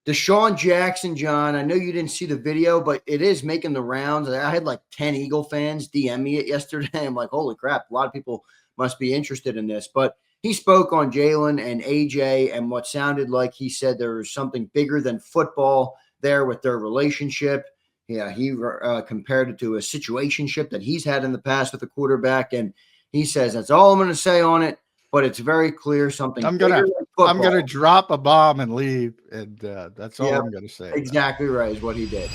DeSean Jackson, John, I know you didn't see the video, but it is making the rounds. I had like 10 Eagle fans DM me it yesterday. I'm like, holy crap, a lot of people must be interested in this. But he spoke on Jalen and A.J. and what sounded like he said there was something bigger than football there with their relationship. Yeah, he compared it to a situationship that he's had in the past with a quarterback. And he says, that's all I'm going to say on it. But it's very clear something. I'm gonna drop a bomb and leave, and that's all I'm gonna say. Exactly right is what he did.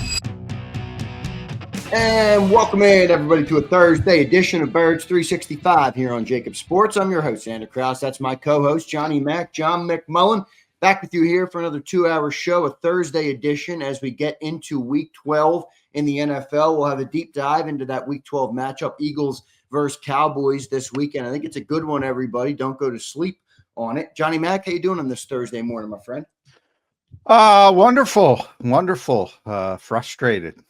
And welcome in everybody to a Thursday edition of Birds 365 here on JAKIB Sports. I'm your host, Zander Krause. That's my co-host, John McMullen. Back with you here for another 2-hour show, a Thursday edition as we get into Week 12 in the NFL. We'll have a deep dive into that Week 12 matchup, Eagles versus Cowboys this weekend. I think it's a good one, everybody. Don't go to sleep on it. Johnny Mac, how you doing on this Thursday morning, my friend? Wonderful. Frustrated.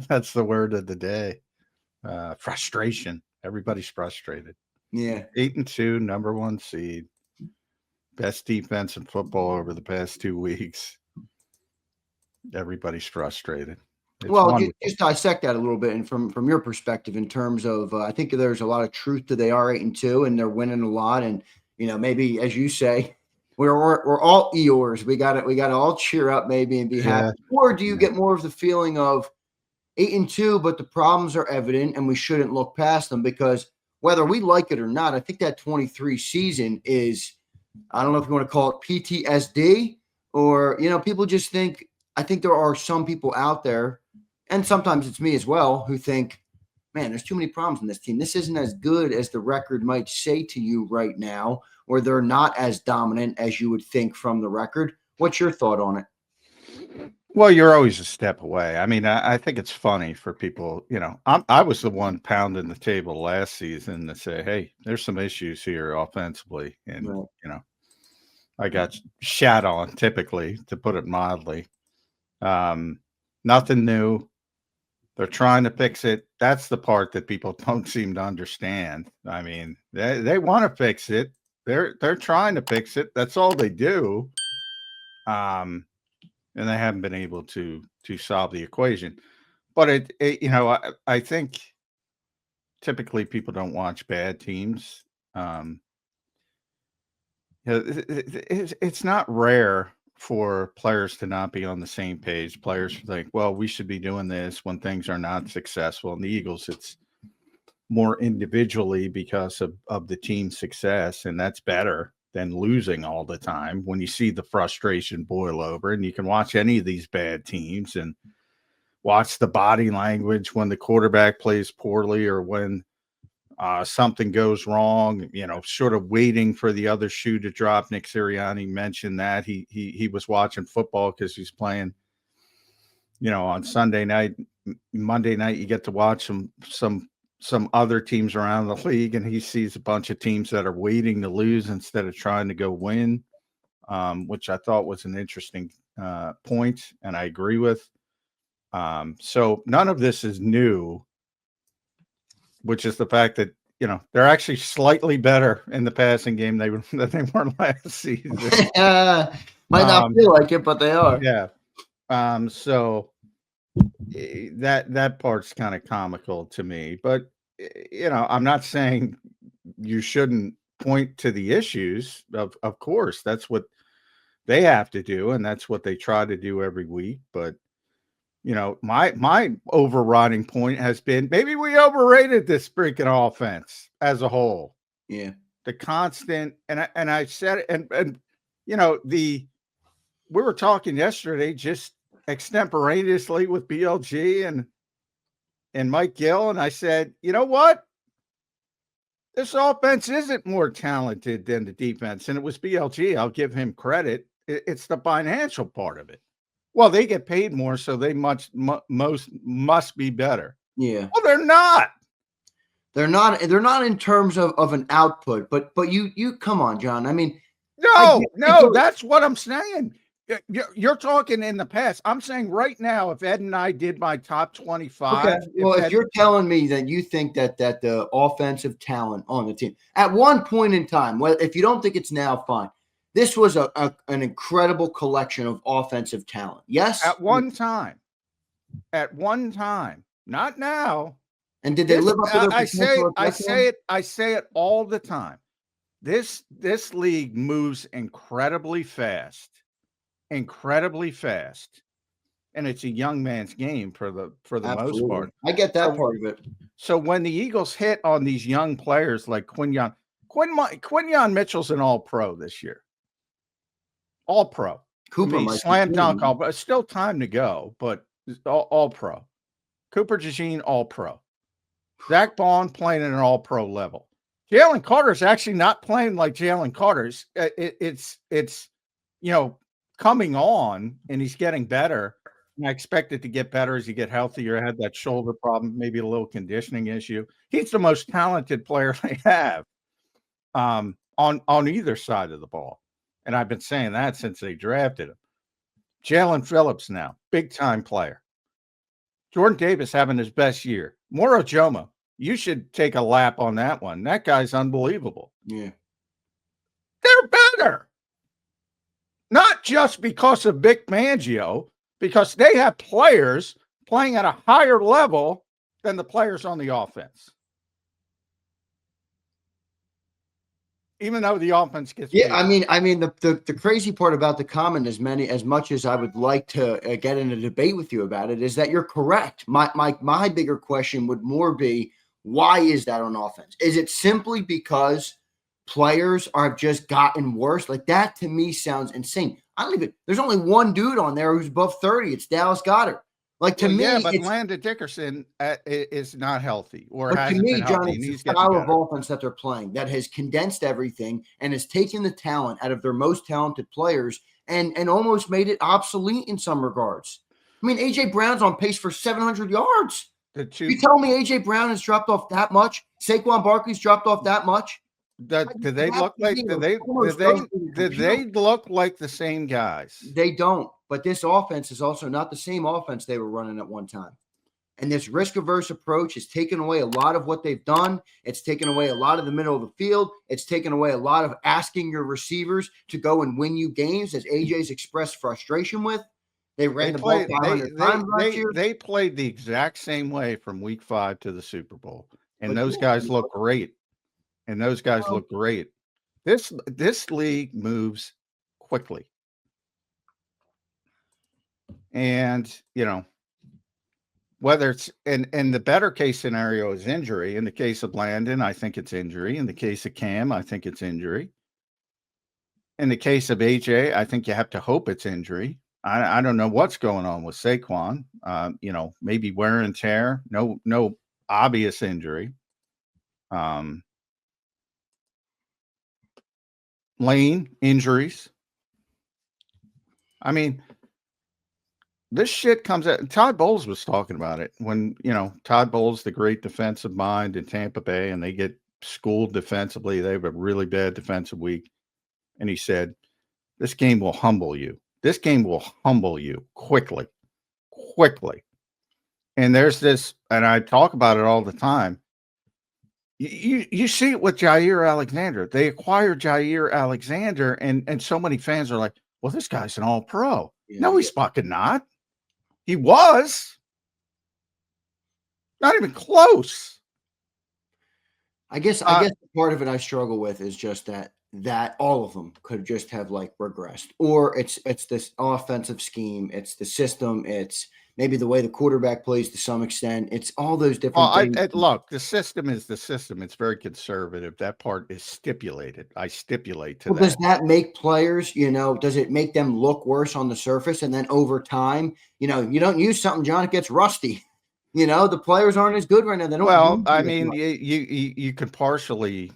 That's the word of the day. Frustration. Everybody's frustrated. Yeah. 8-2, number 1 seed. Best defense in football over the past 2 weeks. Everybody's frustrated. Well, just dissect that a little bit, and from your perspective, in terms of, I think there's a lot of truth to they are 8-2 and they're winning a lot, and maybe as you say, we're all Eeyores. We got to all cheer up maybe and be happy. Or do you get more of the feeling of 8-2, but the problems are evident and we shouldn't look past them, because whether we like it or not, I think that 23 season is, I don't know if you want to call it PTSD or people just think. I think there are some people out there, and sometimes it's me as well, who think, man, there's too many problems in this team. This isn't as good as the record might say to you right now, or they're not as dominant as you would think from the record. What's your thought on it? Well, you're always a step away. I mean, I think it's funny for people, I was the one pounding the table last season to say, hey, there's some issues here offensively. And, I got shat on typically, to put it mildly. Nothing new. They're trying to fix it. That's the part that people don't seem to understand. I mean, they want to fix it. They're trying to fix it. That's all they do. And they haven't been able to solve the equation. But I think typically people don't watch bad teams. It's not rare for players to not be on the same page. Players think, well, we should be doing this when things are not successful. In the Eagles, it's more individually because of the team's success, and that's better than losing all the time when you see the frustration boil over. And you can watch any of these bad teams and watch the body language when the quarterback plays poorly or when something goes wrong, sort of waiting for the other shoe to drop. Nick Sirianni mentioned that he was watching football because he's playing, on Sunday night, Monday night, you get to watch some other teams around the league, and he sees a bunch of teams that are waiting to lose instead of trying to go win, which I thought was an interesting point, and I agree with. So none of this is new, which is the fact that, they're actually slightly better in the passing game than they were last season. Might not feel like it, but they are. Yeah. So that part's kind of comical to me. But, I'm not saying you shouldn't point to the issues. Of course, that's what they have to do, and that's what they try to do every week. But my overriding point has been maybe we overrated this freaking offense as a whole. Yeah. The constant, and I said, and we were talking yesterday just extemporaneously with BLG and Mike Gill, and I said, you know what? This offense isn't more talented than the defense, and it was BLG. I'll give him credit. It's the financial part of it. Well, they get paid more, so they most must be better. Yeah. Well, they're not. They're not in terms of an output, but you come on, John. I mean, no, that's what I'm saying. You're talking in the past. I'm saying right now, if Ed and I did my top 25. Okay. Well, if you're telling me that you think that the offensive talent on the team at one point in time, well, if you don't think it's now, fine. this was an incredible collection of offensive talent. Yes, At one time, not now. and did they live up to their potential? I say it all the time. This league moves incredibly fast, and it's a young man's game for the most part. I get that part of it. So when the Eagles hit on these young players like Quinyon Mitchell's an All-Pro this year. All-Pro. Cooper slam dunk, all, but still time to go, but All-Pro. Cooper DeSean, All-Pro. Zach Bond playing at an All-Pro level. Jalen Carter's actually not playing like Jalen Carter's. It's coming on, and he's getting better. And I expect it to get better as you get healthier. I had that shoulder problem, maybe a little conditioning issue. He's the most talented player they have on either side of the ball. And I've been saying that since they drafted him. Jalen Phillips now, big-time player. Jordan Davis having his best year. Moro Jomo, you should take a lap on that one. That guy's unbelievable. Yeah. They're better. Not just because of Vic Fangio, because they have players playing at a higher level than the players on the offense. Even though the offense gets better. I mean the crazy part about the comment, as much as I would like to get in a debate with you about it, is that you're correct. My bigger question would more be, why is that on offense? Is it simply because players are just gotten worse? Like, that to me sounds insane. There's only one dude on there who's above 30. It's Dallas Goedert. Like, to me, but Landon Dickerson is not healthy, or hasn't been healthy. John, it's the style of offense that they're playing that has condensed everything and has taken the talent out of their most talented players and almost made it obsolete in some regards. I mean, A.J. Brown's on pace for 700 yards. You tell me A.J. Brown has dropped off that much? Saquon Barkley's dropped off that much? Did they look like the same guys? They don't. But this offense is also not the same offense they were running at one time. And this risk-averse approach has taken away a lot of what they've done. It's taken away a lot of the middle of the field. It's taken away a lot of asking your receivers to go and win you games, as AJ's expressed frustration with. They ran the ball 500 times last year. They played the exact same way from week 5 to the Super Bowl. And those guys look great. This league moves quickly. And, whether it's in the better case scenario is injury. In the case of Landon, I think it's injury. In the case of Cam, I think it's injury. In the case of AJ, I think you have to hope it's injury. I don't know what's going on with Saquon. Maybe wear and tear. No obvious injury. Lane, injuries. I mean, this shit comes out. Todd Bowles was talking about it when, Todd Bowles, the great defensive mind in Tampa Bay, and they get schooled defensively. They have a really bad defensive week. And he said, this game will humble you. This game will humble you quickly. And there's this, and I talk about it all the time. You see it with Jair Alexander. They acquired Jair Alexander, and so many fans are like, well, this guy's an All-Pro. Yeah, no, he's fucking not. He was. Not even close. I guess the part of it I struggle with is just that all of them could just have regressed, or it's this offensive scheme, it's the system, it's maybe the way the quarterback plays to some extent. It's all those different things. Look, the system is the system. It's very conservative. That part is stipulated. I stipulate to that. Does that make players, does it make them look worse on the surface? And then over time, you don't use something, John, it gets rusty. The players aren't as good right now. They don't. I mean, you could partially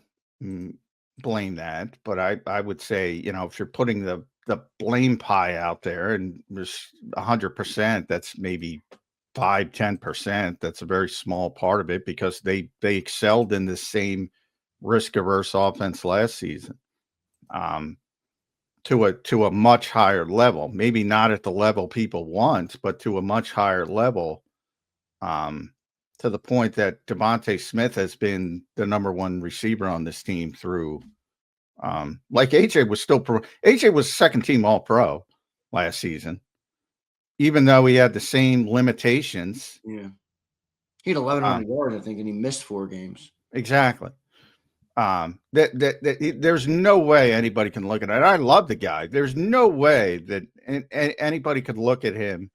blame that, but I would say, if you're putting the blame pie out there and there's 100%, that's maybe 5-10%. That's a very small part of it because they excelled in the same risk-averse offense last season to a much higher level. Maybe not at the level people want, but to a much higher level, to the point that Devontae Smith has been the number one receiver on this team through Like A.J. was still pro. A.J. was second team All Pro last season, even though he had the same limitations. Yeah. He had 1,100 yards, I think, and he missed 4 games. Exactly. There's no way anybody can look at it. I love the guy. There's no way that anybody could look at him.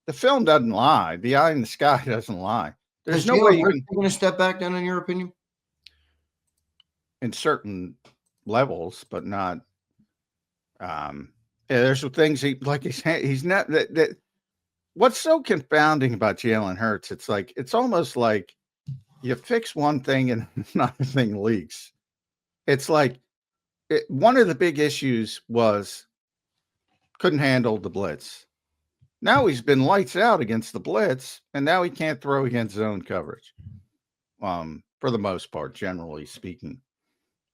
The film doesn't lie. The eye in the sky doesn't lie. There's no way you can taking a step back then, in your opinion? In certain levels, but not. There's some things he's not that. What's so confounding about Jalen Hurts? It's almost like you fix one thing and another thing leaks. It's like one of the big issues was couldn't handle the blitz. Now he's been lights out against the blitz, and now he can't throw against zone coverage. For the most part, generally speaking,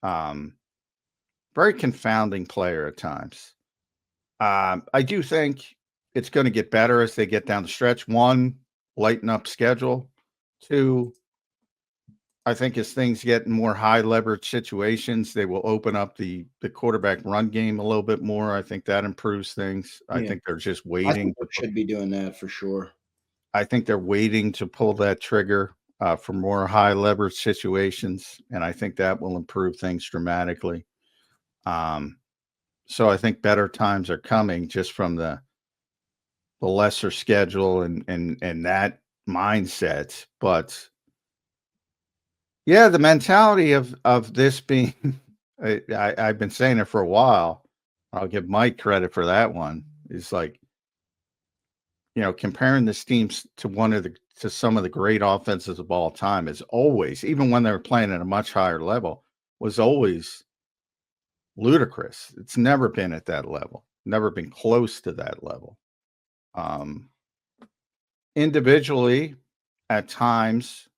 very confounding player at times. I do think it's going to get better as they get down the stretch. 1, lighten up schedule. 2, I think as things get in more high leverage situations, they will open up the quarterback run game a little bit more. I think that improves things. I think they're just waiting. They should be doing that for sure. I think they're waiting to pull that trigger for more high leverage situations, and I think that will improve things dramatically. So I think better times are coming just from the lesser schedule and that mindset. But yeah, the mentality of this being, I've been saying it for a while. I'll give Mike credit for that one. Is like, comparing this team to some of the great offenses of all time is always, even when they were playing at a much higher level, was always ludicrous. It's never been at that level, never been close to that level. Individually, at times,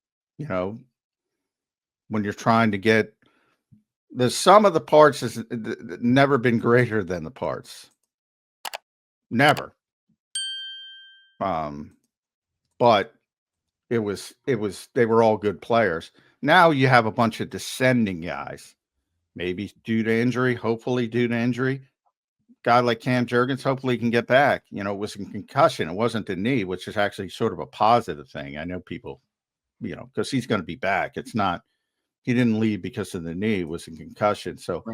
when you're trying to get the sum of the parts has never been greater than the parts. Never. But they were all good players. Now you have a bunch of descending guys, maybe due to injury, hopefully due to injury. Guy like Cam Jurgens, hopefully he can get back. It was a concussion. It wasn't the knee, which is actually sort of a positive thing. I know people, because he's going to be back. It's not, he didn't leave because of the knee. It was a concussion. So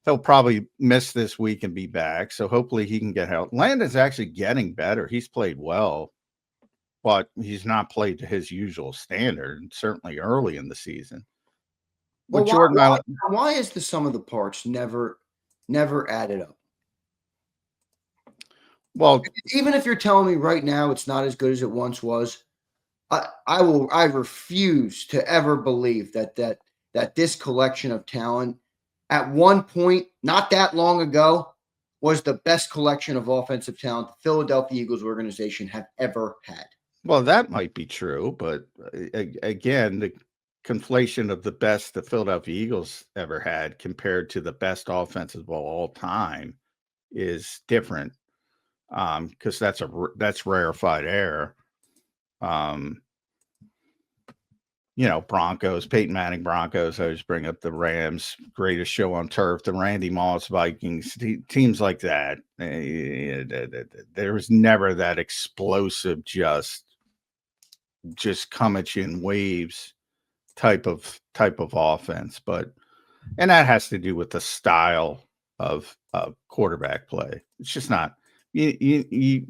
he'll probably miss this week and be back. So hopefully he can get help. Landon's actually getting better. He's played well, but he's not played to his usual standard, certainly early in the season. Well, why is the sum of the parts never added up? Well, even if you're telling me right now it's not as good as it once was, I refuse to ever believe that this collection of talent at one point, not that long ago, was the best collection of offensive talent the Philadelphia Eagles organization have ever had. Well, that might be true, but again, the conflation of the best the Philadelphia Eagles ever had compared to the best offenses of all time is different. Because that's rarefied air. Broncos, Peyton Manning Broncos. I always bring up the Rams, greatest show on turf. The Randy Moss Vikings, teams like that. There was never that explosive, just come at you in waves type of offense. And that has to do with the style of quarterback play. It's just not. You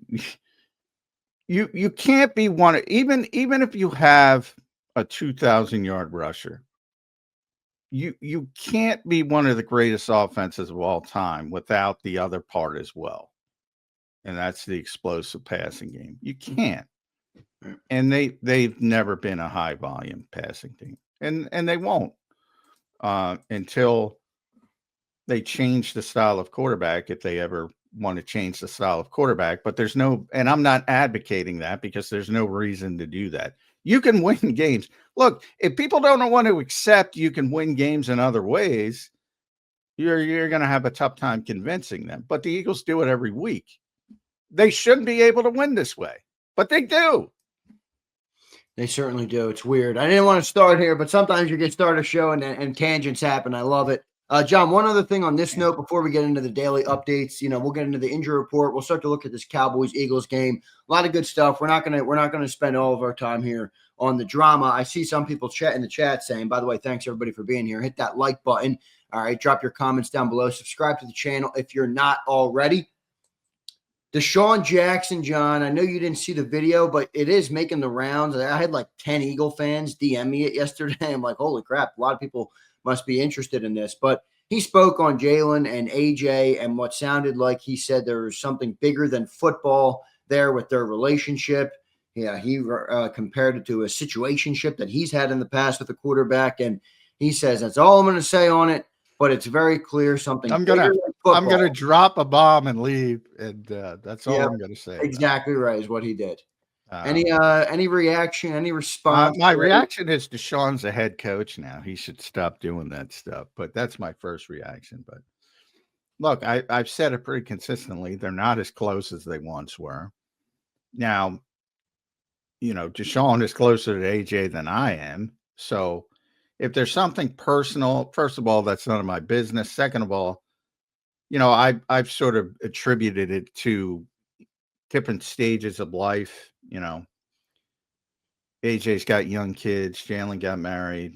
can't be one, even if you have a 2,000-yard rusher, you can't be one of the greatest offenses of all time without the other part as well, and that's the explosive passing game. You can't, and they've never been a high volume passing team, and they won't until they change the style of quarterback, if they ever want to change the style of quarterback. But and I'm not advocating that, because there's no reason to do that. You can win games. Look, if people don't want to accept you can win games in other ways, you're going to have a tough time convincing them. But the Eagles do it every week. They shouldn't be able to win this way, but they do. They certainly do. It's weird. I didn't want to start here, but sometimes you get start a show and tangents happen. I love it. John, one other thing on this note before we get into the daily updates, we'll get into the injury report. We'll start to look at this Cowboys-Eagles game. A lot of good stuff. We're not gonna spend all of our time here on the drama. I see some people in the chat saying, by the way, thanks everybody for being here. Hit that like button. All right, drop your comments down below. Subscribe to the channel if you're not already. DeSean Jackson, John, I know you didn't see the video, but it is making the rounds. I had like 10 Eagle fans DM me it yesterday. I'm like, holy crap, a lot of people must be interested in this. But he spoke on Jalen and A.J. and what sounded like he said there was something bigger than football there with their relationship. Yeah, he compared it to a situationship that he's had in the past with a quarterback. And he says, that's all I'm going to say on it. But it's very clear something. I'm gonna drop a bomb and leave, and that's all I'm gonna say. Exactly right is what he did. Any reaction? Any response? My reaction is DeSean's a head coach now. He should stop doing that stuff. But that's my first reaction. But look, I've said it pretty consistently. They're not as close as they once were. Now, DeSean is closer to A.J. than I am, so. If there's something personal, first of all, that's none of my business. Second of all, I've sort of attributed it to different stages of life. AJ's got young kids. Jalen got married.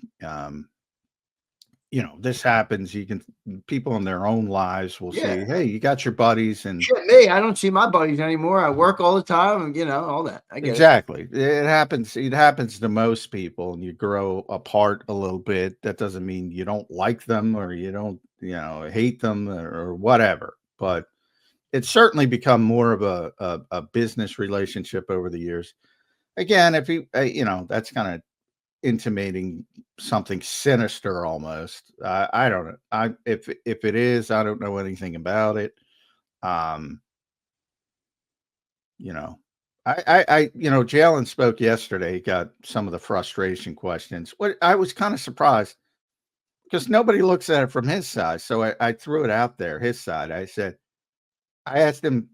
This happens. People in their own lives will say, hey, you got your buddies. And shit, me, I don't see my buddies anymore. I work all the time and, all that. I get exactly. It happens. It happens to most people, and you grow apart a little bit. That doesn't mean you don't like them or you don't, hate them or whatever. But it's certainly become more of a business relationship over the years. Again, if you, that's kind of intimating something sinister almost. I don't know. If it is, I don't know anything about it. Jalen spoke yesterday. He got some of the frustration questions. What I was kind of surprised because nobody looks at it from his side. So I threw it out there, his side. I asked him,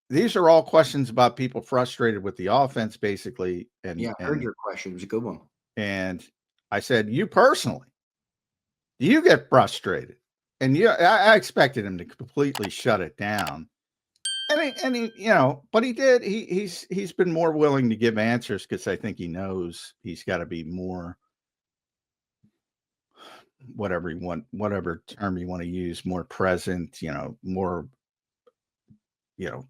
these are all questions about people frustrated with the offense, basically. And I heard your question. It was a good one. And I said, you personally, do you get frustrated? And I expected him to completely shut it down. And he, but he did. He's been more willing to give answers because I think he knows he's got to be more, whatever term you want to use, more present, more,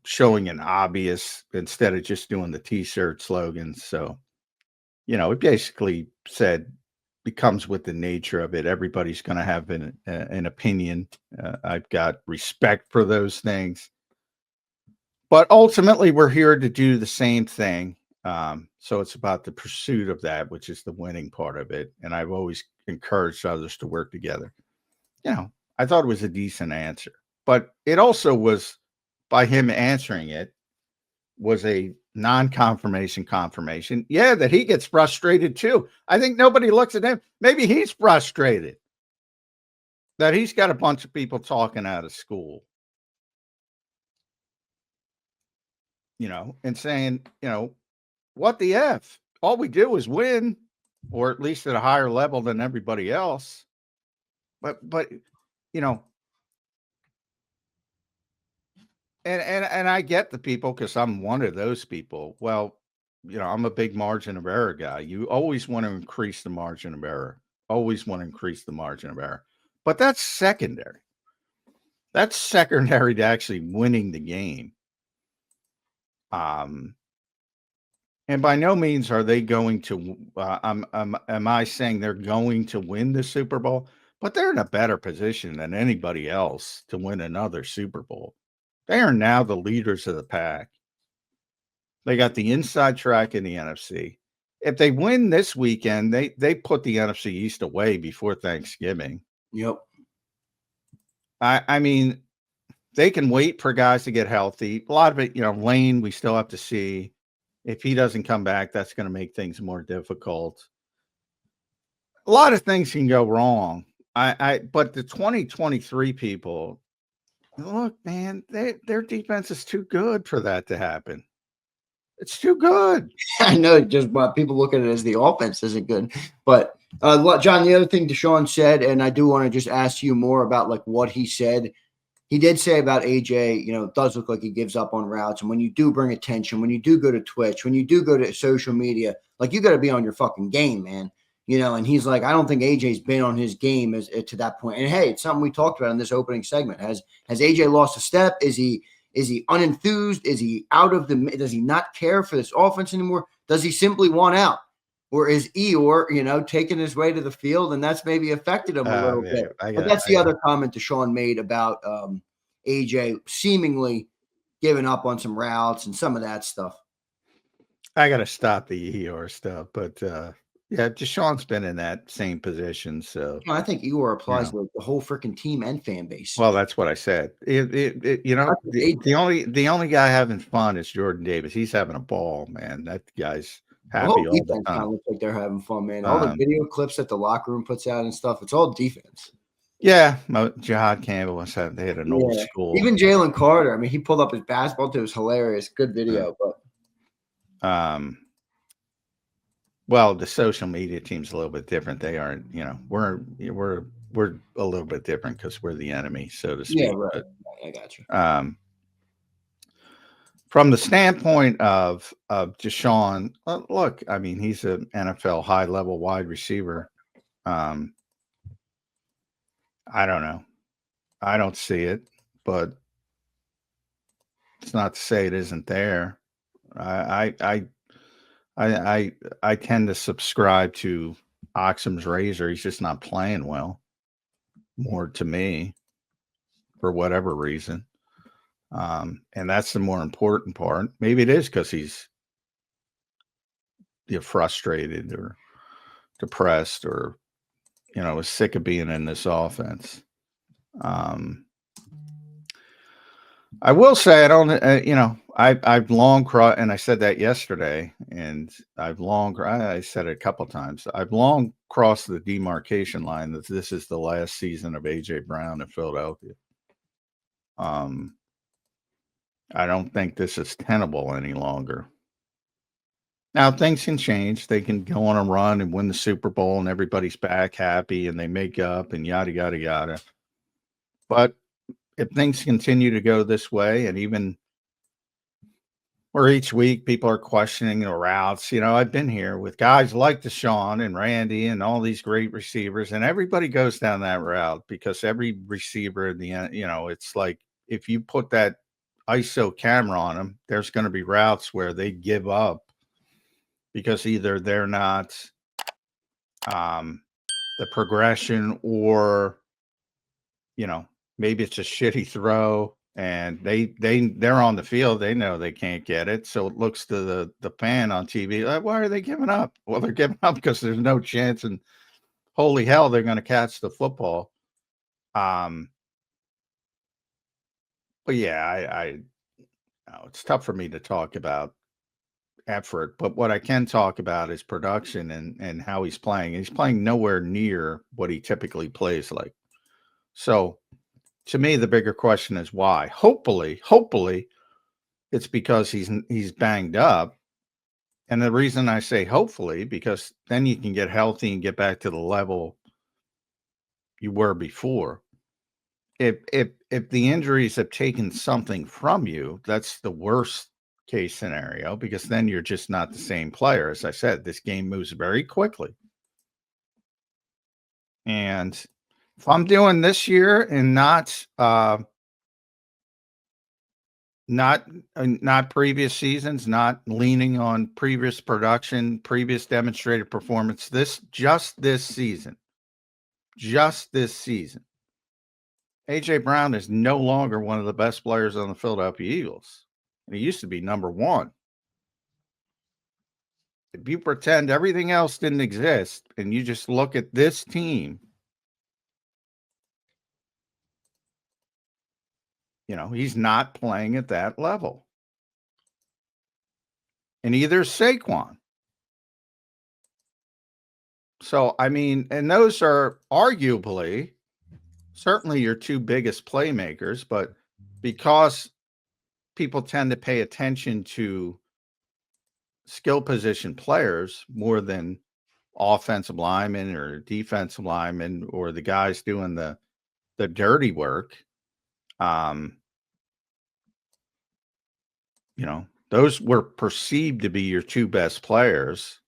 showing an obvious instead of just doing the T-shirt slogans. So, it basically said it comes with the nature of it. Everybody's going to have an opinion. I've got respect for those things. But ultimately, we're here to do the same thing. So it's about the pursuit of that, which is the winning part of it. And I've always encouraged others to work together. I thought it was a decent answer. But it also was, by him answering it, was a non-confirmation confirmation. Yeah, that he gets frustrated too. I think nobody looks at him. Maybe he's frustrated that he's got a bunch of people talking out of school. And saying, what the F? All we do is win, or at least at a higher level than everybody else. But and I get the people because I'm one of those people. Well, I'm a big margin of error guy. You always want to increase the margin of error. Always want to increase the margin of error. But that's secondary. That's secondary to actually winning the game. And by no means are they going to, am I saying they're going to win the Super Bowl? But they're in a better position than anybody else to win another Super Bowl. They are now the leaders of the pack. They got the inside track in the NFC. If they win this weekend, they put the NFC East away before Thanksgiving. Yep. I mean, they can wait for guys to get healthy. A lot of it, Lane, we still have to see. If he doesn't come back, that's going to make things more difficult. A lot of things can go wrong. But the 2023 people, look, man, their defense is too good for that to happen. It's too good. I know, just people look at it as the offense isn't good, but John, the other thing DeSean said, and I do want to just ask you more about like what he said. He did say about AJ, it does look like he gives up on routes. And when you do bring attention, when you do go to Twitch, when you do go to social media, like you got to be on your fucking game, man. And he's like, I don't think AJ's been on his game to that point. And hey, it's something we talked about in this opening segment. Has AJ lost a step? Is he unenthused? Is he out of the? Does he not care for this offense anymore? Does he simply want out? Or is Eeyore, taking his way to the field, and that's maybe affected him a little bit. But that's the other comment DeSean made about AJ seemingly giving up on some routes and some of that stuff. I got to stop the Eeyore stuff, but yeah, DeSean's been in that same position. So I think Eeyore applies to the whole freaking team and fan base. Well, that's what I said. The only guy having fun is Jordan Davis. He's having a ball, man. That guy's happy all the time. Looks like they're having fun, man. All the video clips that the locker room puts out and stuff, it's all defense. Yeah, Jihad Campbell was they had an old school. Even Jalen Carter. I mean, he pulled up his basketball too. It was hilarious. Good video, but well, the social media team's a little bit different. They aren't, we're a little bit different because we're the enemy, so to speak. Yeah, right. But, I got you. From the standpoint of DeSean, look, I mean, he's an NFL high-level wide receiver. I don't know. I don't see it, but it's not to say it isn't there. I tend to subscribe to Oxum's razor. He's just not playing well, more to me, for whatever reason. And that's the more important part. Maybe it is because he's frustrated or depressed or, is sick of being in this offense. I will say I don't, I've long crossed, and I said that yesterday, and I said it a couple of times. I've long crossed the demarcation line that this is the last season of A.J. Brown in Philadelphia. I don't think this is tenable any longer. Now, things can change. They can go on a run and win the Super Bowl, and everybody's back happy, and they make up, and yada, yada, yada. But if things continue to go this way, and even where each week people are questioning the routes, I've been here with guys like DeSean and Randy and all these great receivers, and everybody goes down that route because every receiver in the end, it's like if you put that ISO camera on them, there's going to be routes where they give up because either they're not the progression or, maybe it's a shitty throw and they're on the field. They know they can't get it. So it looks to the fan on TV, like, why are they giving up? Well, they're giving up because there's no chance and holy hell, they're going to catch the football. But yeah, it's tough for me to talk about effort, but what I can talk about is production and how he's playing. He's playing nowhere near what he typically plays like. So to me, the bigger question is why. Hopefully it's because he's banged up. And the reason I say hopefully, because then you can get healthy and get back to the level you were before. If the injuries have taken something from you, that's the worst case scenario, because then you're just not the same player. As I said, this game moves very quickly. And if I'm doing this year and not previous seasons, not leaning on previous production, previous demonstrated performance, just this season, A.J. Brown is no longer one of the best players on the Philadelphia Eagles. And he used to be number one. If you pretend everything else didn't exist and you just look at this team, he's not playing at that level. And either is Saquon. So, I mean, and those are arguably certainly your two biggest playmakers, but because people tend to pay attention to skill position players more than offensive linemen or defensive linemen or the guys doing the dirty work. Those were perceived to be your two best players,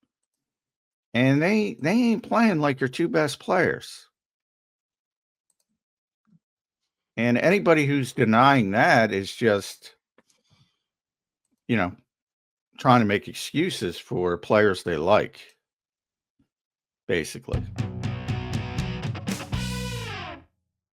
and they ain't playing like your two best players. And anybody who's denying that is just, trying to make excuses for players they like, basically.